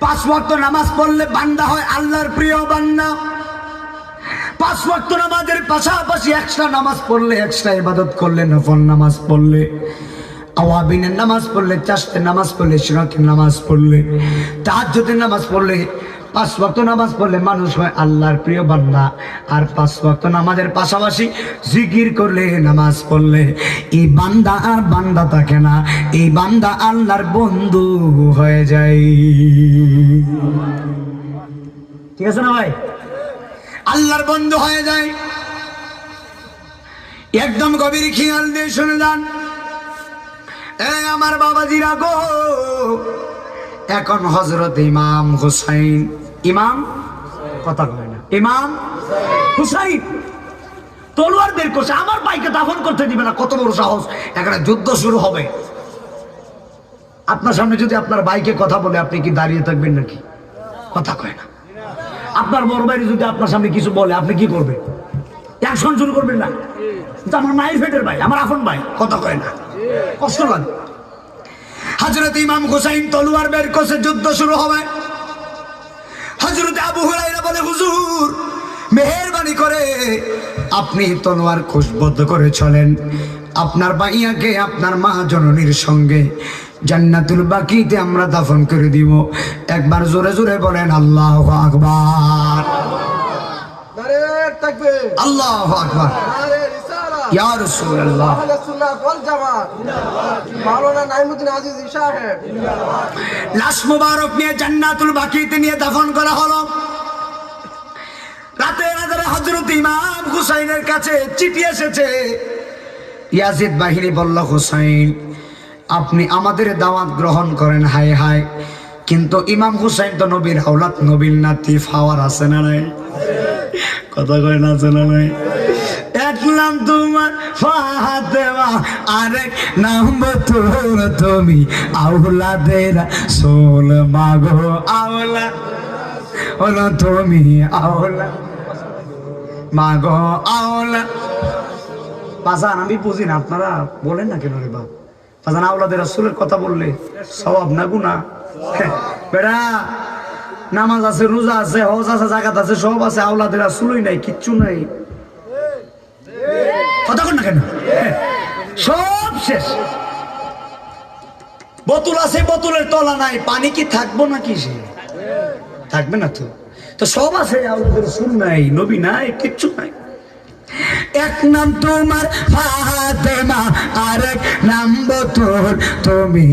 5 ওয়াক্ত নামাজ পড়লে বান্দা হয় আল্লাহর প্রিয় বান্দা। 5 ওয়াক্ত নামাজের পাশাপাশি এক্সট্রা নামাজ পড়লে, এক্সট্রা ইবাদত করলে, নফল নামাজ পড়লে, আওয়াবিনের নামাজ পড়লে, চাষের নামাজ পড়লে, শিরাকের নামাজ পড়লে, তাহাজ্জুদের নামাজ পড়লে, 5 ওয়াক্ত নামাজ পড়লে মানুষ হয় আল্লাহর প্রিয় বান্দা। আর 5 ওয়াক্ত নামাজের পাশাপাশি জিকির করলে, নামাজ পড়লে এই বান্দা আর বান্দা থাকে না, এই বান্দা আল্লাহর বন্ধু হয়ে যায়। ঠিক আছে না ভাই? আল্লাহর বন্ধু হয়ে যায়। একদম গভীর খেয়াল দিয়ে শুনে যান। আমার বাবাজিরা গো, এখন হযরত ইমাম হুসাইন, ইমাম কথা কয় না, ইমাম হুসাইন তলোয়ার বের করছে, আমার ভাইকে দাফন করতে দিবে না। কত বড় সাহস! একটা যুদ্ধ শুরু হবে। আপনার সামনে যদি আপনার ভাইকে কথা বলে, আপনি কি দাঁড়িয়ে থাকবেন নাকি? কথা কয় না। আপনার বড় ভাই যদি আপনার সামনে কিছু বলে, আপনি কি করবেন? অ্যাকশন শুরু করবেন না? কিন্তু আমার মায়ের পেটের ভাই, আমার আপন ভাই, কথা কয় না, কষ্ট লাগে। হযরত ইমাম হুসাইন তলোয়ার বের করছে, যুদ্ধ শুরু হবে। হযরত আবু হুরায়রা বলে, হুজুর মেহেরবানি করে আপনি তলোয়ার খুশবদ্ধ করে চলেন, আপনার ভাইয়াকে আপনার মা জননীর সঙ্গে জান্নাতুল বাকিতে আমরা দাফন করে দিব। একবার জোরে জোরে বলেন আল্লাহু আকবার। নারে তাকবীর, আল্লাহু আকবার। নারে রিসালাত, ইয়া রাসূলুল্লাহ। আহলে সুন্নাত ওয়াল জামাত জিন্দাবাদ। মাওলানা নাইমুদ্দিন আজিজ সাহেব জিন্দাবাদ। লাশ মুবারক নিয়ে জান্নাতুল বাকিতে নিয়ে দাফন করা হলো। রাতে রাতে হযরত ইমাম হুসাইনের কাছে চিঠি এসেছে। ইয়াজিদ বাহিনী বলল, হুসাইন আপনি আমাদের দাওয়াত গ্রহণ করেন, হায় হায়, কিন্তু ইমাম হুসাইন তো নবীর আওলাদ, নবীর নাতি, ফাওয়ার আছে না নাই? কথা কয় না, আছে না নাই? এক নাম তোমার ফাতেমা, আরেক নাম তোর তুমি, আওলাদের সোল মাগো, আওলা হলো তুমি, আওলা মাগো, আওলা। বাজান আমি বুঝি না, আপনারা বলেন না কেন রে বাপ? বাজান আওলাদের রাসূলের কথা বললে সওয়াব না গুনাহ? বেড়া নামাজ আছে, রোজা আছে, হজ আছে, যাকাত আছে, সব আছে, আওলাদের রাসূলই নাই, কিচ্ছু নাই। কথা কন না কেন? সব শেষ। বোতল আছে, বোতলের তলা নাই, পানি কি থাকবো নাকি? সে থাকবে না তো। তো সব আছে, আওলাদের রাসূল নাই, নবী নাই, কিচ্ছু নাই। এক নাম তোমার ফাতেমা, আরেক নাম তোর তুমি।